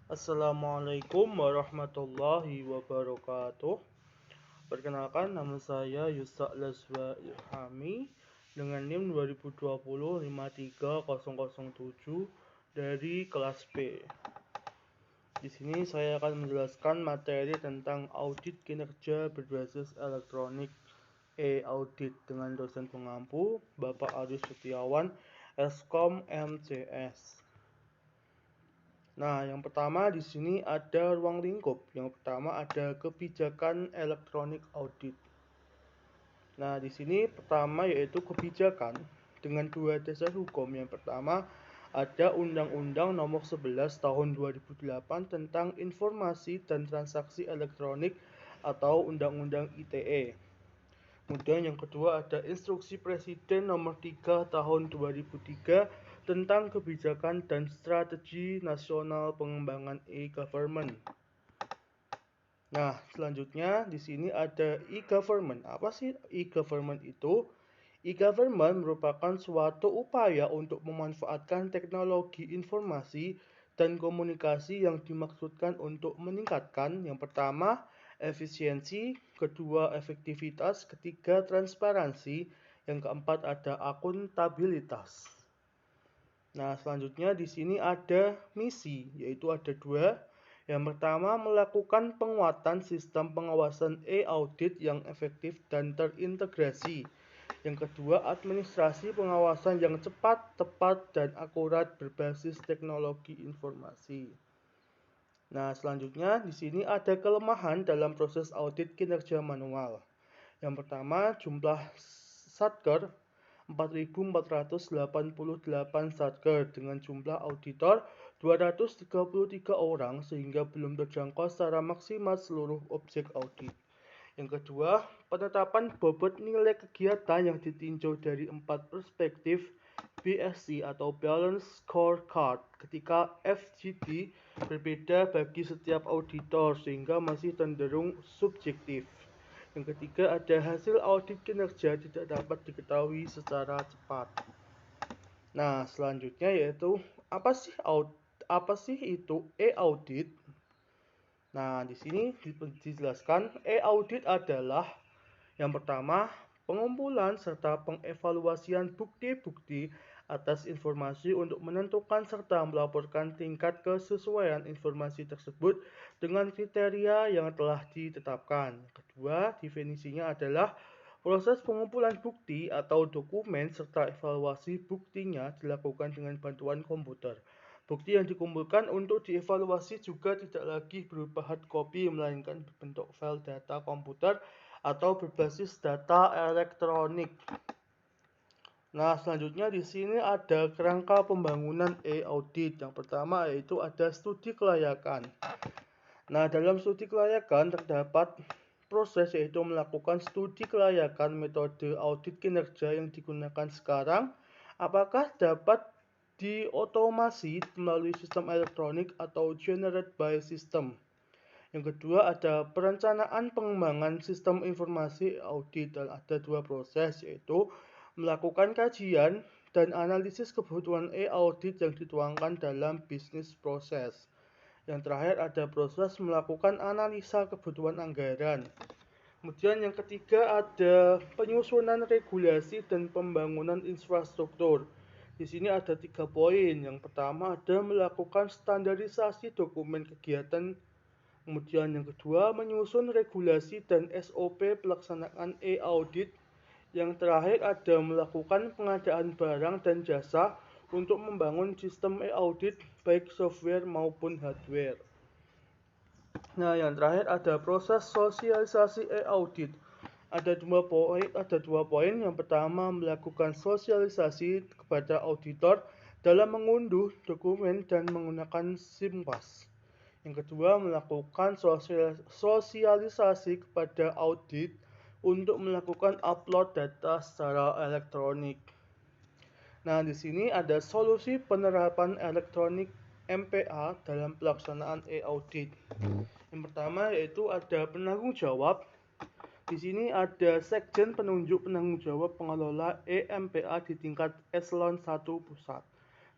Assalamualaikum warahmatullahi wabarakatuh. Perkenalkan, nama saya Yusak Leswa Ilhami dengan NIM 2020 53007 dari kelas B. Di sini saya akan menjelaskan materi tentang audit kinerja berbasis elektronik e-audit dengan dosen pengampu Bapak Aris Setiawan, Eskom MCS. Nah, yang pertama di sini ada ruang lingkup. Yang pertama ada kebijakan elektronik audit. Nah, di sini pertama yaitu kebijakan dengan dua dasar hukum. Yang pertama ada Undang-Undang Nomor 11 Tahun 2008 tentang Informasi dan Transaksi Elektronik atau Undang-Undang ITE. Kemudian yang kedua ada Instruksi Presiden Nomor 3 Tahun 2003 tentang Kebijakan dan Strategi Nasional Pengembangan e-Government. Nah, selanjutnya di sini ada e-government. Apa sih e-government itu? E-government merupakan suatu upaya untuk memanfaatkan teknologi informasi dan komunikasi yang dimaksudkan untuk meningkatkan yang pertama efisiensi, kedua efektivitas, ketiga transparansi, yang keempat ada akuntabilitas. Nah, selanjutnya di sini ada misi, yaitu ada dua. Yang pertama, melakukan penguatan sistem pengawasan e-audit yang efektif dan terintegrasi. Yang kedua, administrasi pengawasan yang cepat, tepat, dan akurat berbasis teknologi informasi. Nah, selanjutnya di sini ada kelemahan dalam proses audit kinerja manual. Yang pertama, jumlah satker 4.488 satker dengan jumlah auditor 233 orang sehingga belum terjangkau secara maksimal seluruh objek audit. Yang kedua, penetapan bobot nilai kegiatan yang ditinjau dari 4 perspektif BSC atau Balance Scorecard ketika FGD berbeda bagi setiap auditor sehingga masih cenderung subjektif. Yang ketiga, ada hasil audit kinerja tidak dapat diketahui secara cepat. Nah, selanjutnya yaitu apa sih itu e-audit? Nah, di sini dijelaskan e-audit adalah yang pertama, pengumpulan serta pengevaluasian bukti-bukti atas informasi untuk menentukan serta melaporkan tingkat kesesuaian informasi tersebut dengan kriteria yang telah ditetapkan. Kedua, definisinya adalah proses pengumpulan bukti atau dokumen serta evaluasi buktinya dilakukan dengan bantuan komputer. Bukti yang dikumpulkan untuk dievaluasi juga tidak lagi berupa hard copy melainkan berbentuk file data komputer atau berbasis data elektronik. Nah, selanjutnya di sini ada kerangka pembangunan e-audit. Yang pertama yaitu ada studi kelayakan. Nah, dalam studi kelayakan terdapat proses yaitu melakukan studi kelayakan metode audit kinerja yang digunakan sekarang. Apakah dapat diotomasi melalui sistem elektronik atau generate by system. Yang kedua ada perencanaan pengembangan sistem informasi audit dan ada dua proses yaitu melakukan kajian dan analisis kebutuhan e-audit yang dituangkan dalam bisnis proses. Yang terakhir ada proses melakukan analisa kebutuhan anggaran. Kemudian yang ketiga ada penyusunan regulasi dan pembangunan infrastruktur. Di sini ada 3 poin. Yang pertama ada melakukan standarisasi dokumen kegiatan. Kemudian yang kedua menyusun regulasi dan SOP pelaksanaan e-audit. Yang terakhir ada melakukan pengadaan barang dan jasa untuk membangun sistem e-audit baik software maupun hardware. Nah, yang terakhir ada proses sosialisasi e-audit. Ada dua poin. Yang pertama melakukan sosialisasi kepada auditor dalam mengunduh dokumen dan menggunakan SIMPAS. Yang kedua melakukan sosialisasi kepada audit untuk melakukan upload data secara elektronik. Nah, di sini ada solusi penerapan elektronik MPA dalam pelaksanaan e-audit. Yang pertama yaitu ada penanggung jawab. Di sini ada sekjen penunjuk penanggung jawab pengelola e-MPA di tingkat eselon 1 pusat.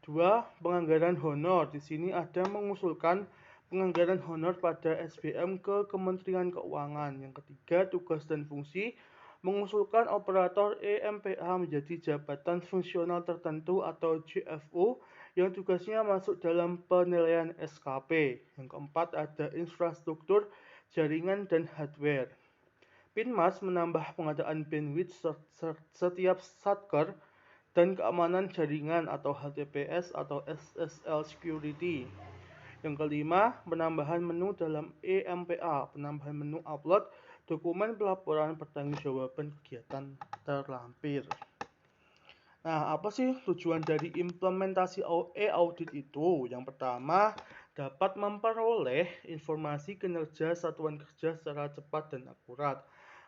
2. Penganggaran honor. Di sini ada mengusulkan penganggaran honor pada SBM ke Kementerian Keuangan. Yang ketiga, tugas dan fungsi mengusulkan operator EMPA menjadi jabatan fungsional tertentu atau JFO yang tugasnya masuk dalam penilaian SKP. Yang keempat, ada infrastruktur, jaringan, dan hardware. Pinmas menambah pengadaan bandwidth setiap satker dan keamanan jaringan atau HTTPS atau SSL security. Yang kelima, penambahan menu dalam EMPA, penambahan menu upload dokumen pelaporan pertanggungjawaban kegiatan terlampir. Nah, apa sih tujuan dari implementasi e-audit itu? Yang pertama, dapat memperoleh informasi kinerja satuan kerja secara cepat dan akurat,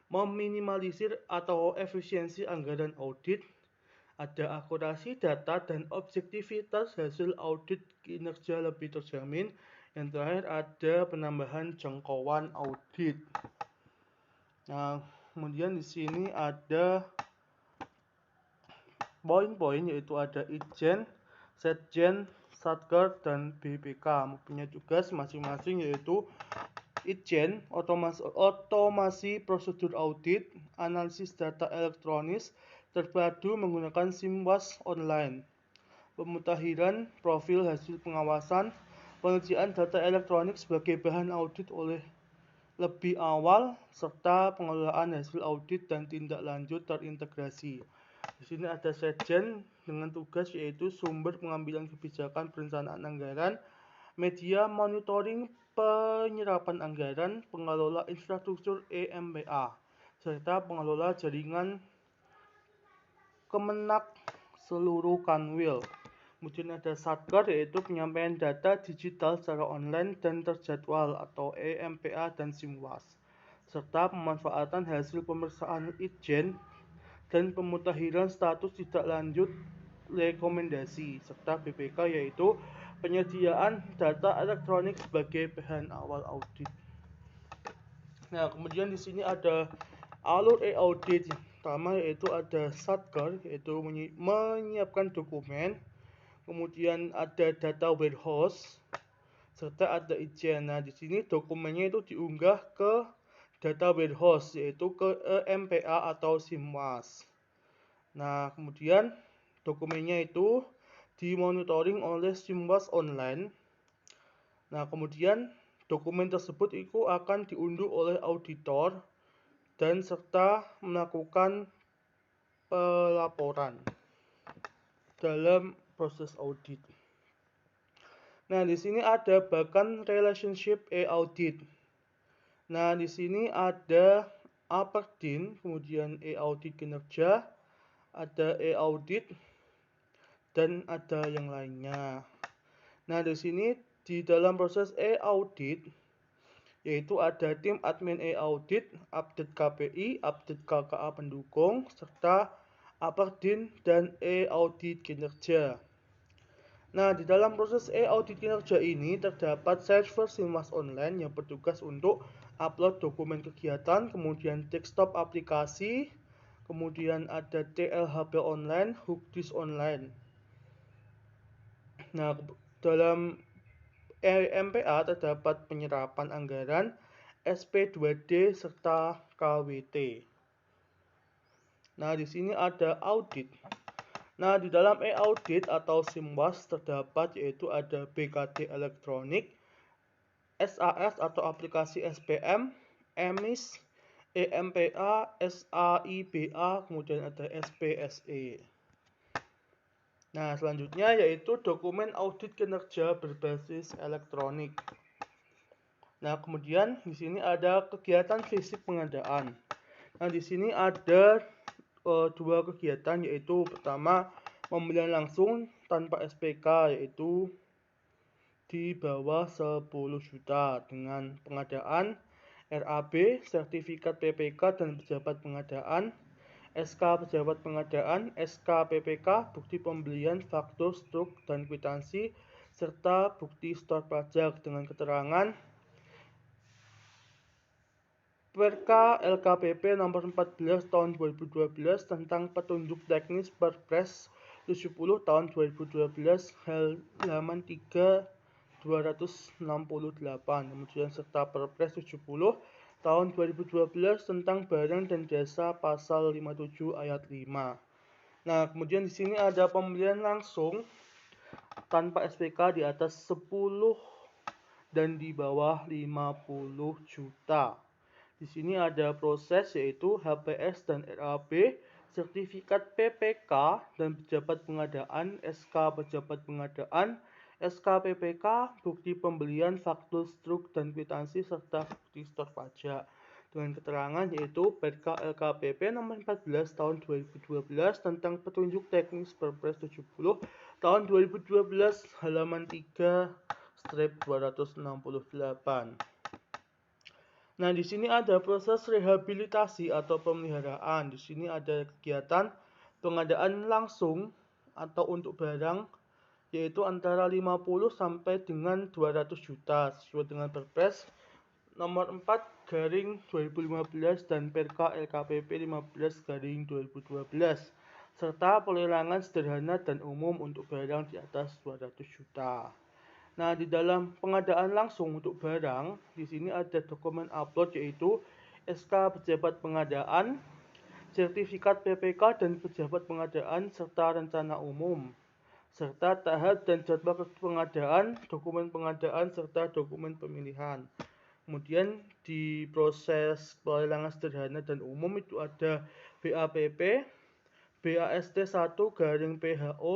meminimalisir atau efisiensi anggaran audit, ada akurasi data dan objektivitas hasil audit kinerja lebih terjamin. Yang terakhir, ada penambahan jangkauan audit. Nah, kemudian di sini ada poin-poin, yaitu ada Itjen, Setjen, Satker, dan BPK. Mempunyai tugas masing-masing, yaitu Itjen, otomasi prosedur audit, analisis data elektronis terpadu menggunakan SIMWAS online, pemutahiran profil hasil pengawasan, pengerjaan data elektronik sebagai bahan audit oleh lebih awal, serta pengelolaan hasil audit dan tindak lanjut terintegrasi. Di sini ada Setjen dengan tugas yaitu sumber pengambilan kebijakan perencanaan anggaran, media monitoring penyerapan anggaran, pengelola infrastruktur EMPA, serta pengelola jaringan Kemenak seluruh kanwil. Kemudian ada Satker, yaitu penyampaian data digital secara online dan terjadwal atau EMPA dan SIMWAS, serta pemanfaatan hasil pemeriksaan Itjen dan pemutahiran status tidak lanjut rekomendasi, serta BPK yaitu penyediaan data elektronik sebagai bahan awal audit. Nah, kemudian di sini ada alur e-audit. Yang pertama yaitu ada Satker, yaitu menyiapkan dokumen. Kemudian ada data warehouse, serta ada Itjen. Nah, di sini dokumennya itu diunggah ke data warehouse, yaitu ke EMPA atau SIMWAS. Nah, kemudian dokumennya itu dimonitoring oleh SIMWAS online. Nah, kemudian dokumen tersebut itu akan diunduh oleh auditor dan serta melakukan pelaporan dalam proses audit. Nah, di sini ada bahkan relationship e-audit. Nah, di sini ada Aperdin, kemudian e-audit kinerja, ada e-audit, dan ada yang lainnya. Nah, di sini di dalam proses e-audit yaitu ada tim admin e-audit, update KPI, update KKA pendukung, serta Aperdin dan e-audit kinerja. Nah, di dalam proses e-audit kinerja ini terdapat server SIMWAS online yang bertugas untuk upload dokumen kegiatan, kemudian desktop aplikasi, kemudian ada TLHP online, Hookdisk online. Nah, dalam EMPA terdapat penyerapan anggaran, SP2D, serta KWT. Nah, di sini ada audit. Nah, di dalam e-audit atau SIMWAS terdapat yaitu ada BKD elektronik, SAS atau aplikasi SPM, EMIS, EMPA, SAIBA, kemudian ada SPSE. Nah, selanjutnya yaitu dokumen audit kinerja berbasis elektronik. Nah, kemudian di sini ada kegiatan fisik pengadaan. Nah, di sini ada dua kegiatan, yaitu pertama pembelian langsung tanpa SPK, yaitu di bawah 10 juta dengan pengadaan RAB, sertifikat PPK dan pejabat pengadaan, SK pejabat pengadaan, SK PPK, bukti pembelian, faktur, struk, dan kwitansi, serta bukti store pajak dengan keterangan Perka LKPP nomor 14 tahun 2012 tentang petunjuk teknis Perpres 70 tahun 2012 halaman 3 268, kemudian serta Perpres 70 tahun 2012 tentang barang dan jasa pasal 57 ayat 5. Nah, kemudian di sini ada pembelian langsung tanpa SPK di atas 10 dan di bawah 50 juta. Di sini ada proses yaitu HPS dan RAB, sertifikat PPK dan pejabat pengadaan, SK pejabat pengadaan, SK PPK, bukti pembelian, faktur struk dan kwitansi serta bukti stor pajak. Dengan keterangan yaitu Perka LKPP nomor 14 tahun 2012 tentang petunjuk teknis Perpres 70 tahun 2012 halaman 3/268. Nah, di sini ada proses rehabilitasi atau pemeliharaan. Di sini ada kegiatan pengadaan langsung atau untuk barang yaitu antara 50 sampai dengan 200 juta sesuai dengan Perpres nomor 4/2015 dan Perka LKPP 15/2012 serta pelelangan sederhana dan umum untuk barang di atas 200 juta. Nah, di dalam pengadaan langsung untuk barang, di sini ada dokumen upload yaitu SK pejabat pengadaan, sertifikat PPK dan pejabat pengadaan serta rencana umum, serta tahap dan jadwal pengadaan, dokumen pengadaan serta dokumen pemilihan. Kemudian di proses pelelangan sederhana dan umum itu ada BAPP, BAST1-PHO,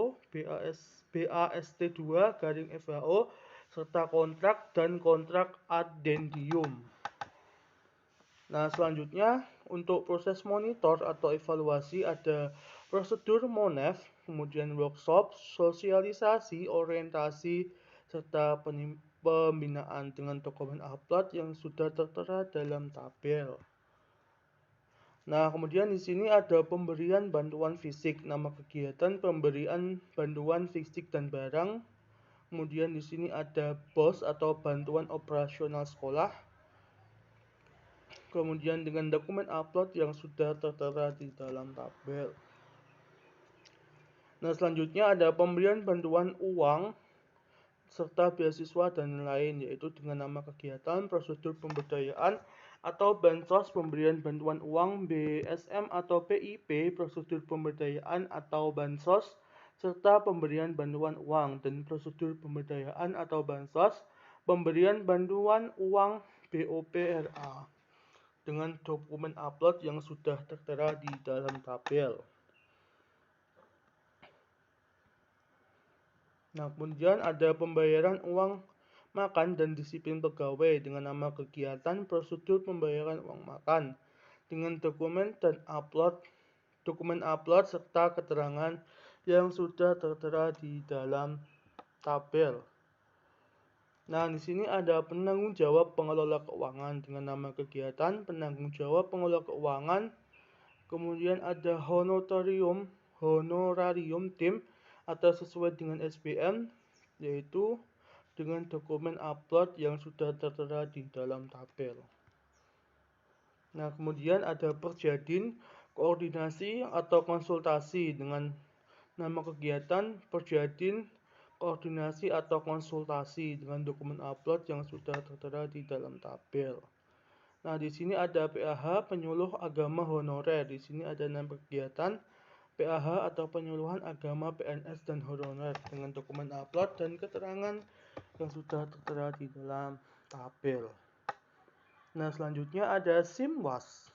BAST2-FHO, serta kontrak dan kontrak addendum. Nah, selanjutnya untuk proses monitor atau evaluasi ada prosedur MONEF, kemudian workshop, sosialisasi, orientasi, serta pembinaan dengan dokumen upload yang sudah tertera dalam tabel. Nah, kemudian di sini ada pemberian bantuan fisik, nama kegiatan pemberian bantuan fisik dan barang. Kemudian di sini ada BOS atau bantuan operasional sekolah. Kemudian dengan dokumen upload yang sudah tertera di dalam tabel. Nah, selanjutnya ada pemberian bantuan uang serta beasiswa dan lain, yaitu dengan nama kegiatan, prosedur pemberdayaan atau bansos, pemberian bantuan uang, BSM atau PIP, prosedur pemberdayaan atau bansos, serta pemberian bantuan uang dan prosedur pemberdayaan atau bansos, pemberian bantuan uang BOPRA dengan dokumen upload yang sudah tertera di dalam tabel. Nah, kemudian ada pembayaran uang makan dan disiplin pegawai dengan nama kegiatan prosedur pembayaran uang makan dengan dokumen upload serta keterangan yang sudah tertera di dalam tabel. Nah, di sini ada penanggung jawab pengelola keuangan dengan nama kegiatan penanggung jawab pengelola keuangan. Kemudian ada honorarium tim atau sesuai dengan SPM, yaitu dengan dokumen upload yang sudah tertera di dalam tabel. Nah, kemudian ada perjadin, koordinasi atau konsultasi dengan nama kegiatan perjadin, koordinasi atau konsultasi dengan dokumen upload yang sudah tertera di dalam tabel. Nah, di sini ada PAH, penyuluh agama honorer. Di sini ada nama kegiatan PAH atau penyuluhan agama PNS dan honorer dengan dokumen upload dan keterangan yang sudah tertera di dalam tabel. Nah, selanjutnya ada SIMWAS.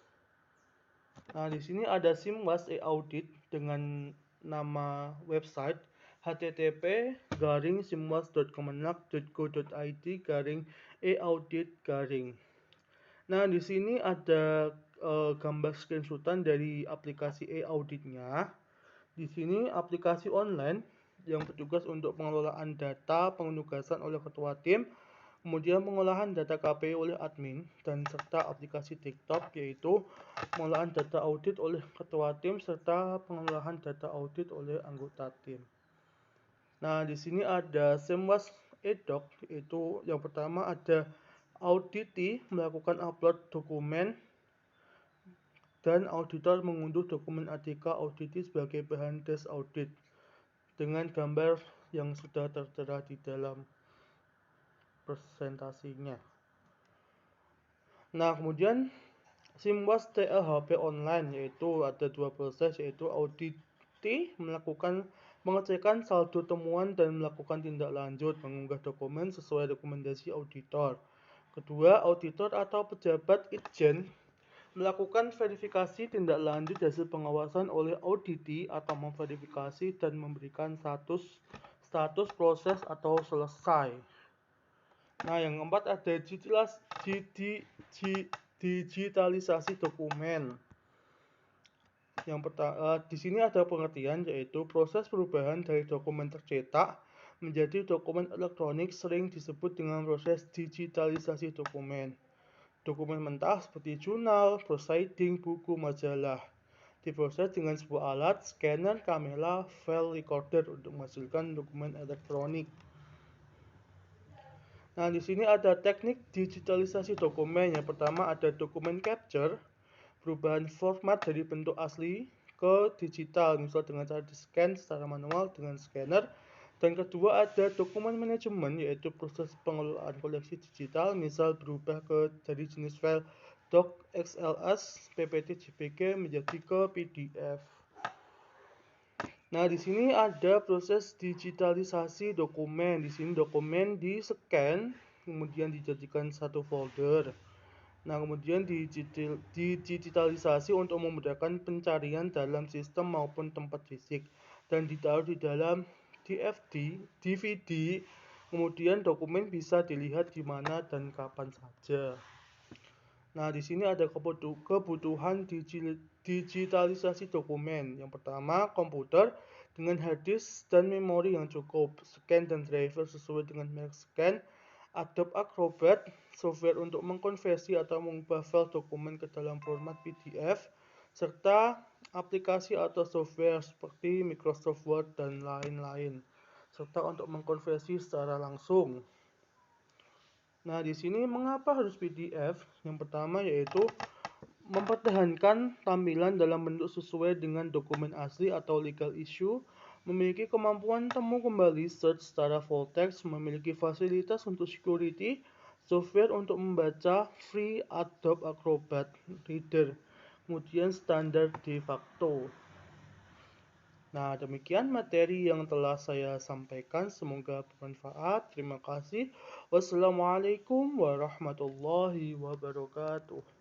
Nah, di sini ada SIMWAS e-audit dengan nama website http://simwas.kemenak.go.id/e-audit-. Nah, di sini ada gambar screenshotan dari aplikasi e-auditnya. Di sini aplikasi online yang bertugas untuk pengelolaan data, penugasan oleh ketua tim, kemudian pengolahan data KPI oleh admin, dan serta aplikasi desktop yaitu pengolahan data audit oleh ketua tim serta pengolahan data audit oleh anggota tim. Nah, di sini ada SIMWAS e-doc, yaitu yang pertama ada auditi melakukan upload dokumen dan auditor mengunduh dokumen ATK auditi sebagai bahan tes audit dengan gambar yang sudah tertera di dalam presentasinya. Nah, kemudian SIMWAS TLHP online, yaitu ada dua proses, yaitu auditi, melakukan pengecekan saldo temuan dan melakukan tindak lanjut mengunggah dokumen sesuai rekomendasi auditor. Kedua, auditor atau pejabat Itjen melakukan verifikasi tindak lanjut hasil pengawasan oleh auditi atau memverifikasi dan memberikan status proses atau selesai. Nah, yang keempat ada digitalisasi dokumen. Yang pertama, di sini ada pengertian, yaitu proses perubahan dari dokumen tercetak menjadi dokumen elektronik sering disebut dengan proses digitalisasi dokumen. Dokumen mentah seperti jurnal, proceeding, buku, majalah diproses dengan sebuah alat, scanner, kamera, file recorder untuk menghasilkan dokumen elektronik. Nah, di sini ada teknik digitalisasi dokumen. Yang pertama ada dokumen capture, perubahan format dari bentuk asli ke digital, misal dengan cara di-scan secara manual dengan scanner. Dan kedua ada dokumen manajemen, yaitu proses pengelolaan koleksi digital, misal berubah dari jenis file doc, XLS, PPT, JPG menjadi ke PDF. Nah, di sini ada proses digitalisasi dokumen. Di sini dokumen di-scan, kemudian dijadikan satu folder. Nah, kemudian digitalisasi untuk memudahkan pencarian dalam sistem maupun tempat fisik dan ditaruh di dalam DVD. Kemudian dokumen bisa dilihat di mana dan kapan saja. Nah, di sini ada kebutuhan digitalisasi dokumen. Yang pertama, komputer dengan hard disk dan memori yang cukup, scan dan driver sesuai dengan merek scan, Adobe Acrobat, software untuk mengkonversi atau mengubah file dokumen ke dalam format PDF, serta aplikasi atau software seperti Microsoft Word dan lain-lain, serta untuk mengkonversi secara langsung. Nah, di sini mengapa harus PDF? Yang pertama yaitu mempertahankan tampilan dalam bentuk sesuai dengan dokumen asli atau legal issue, memiliki kemampuan temu kembali search secara full text, memiliki fasilitas untuk security, software untuk membaca free Adobe Acrobat Reader, kemudian standar de facto. Nah, demikian materi yang telah saya sampaikan. Semoga bermanfaat. Terima kasih. Wassalamualaikum warahmatullahi wabarakatuh.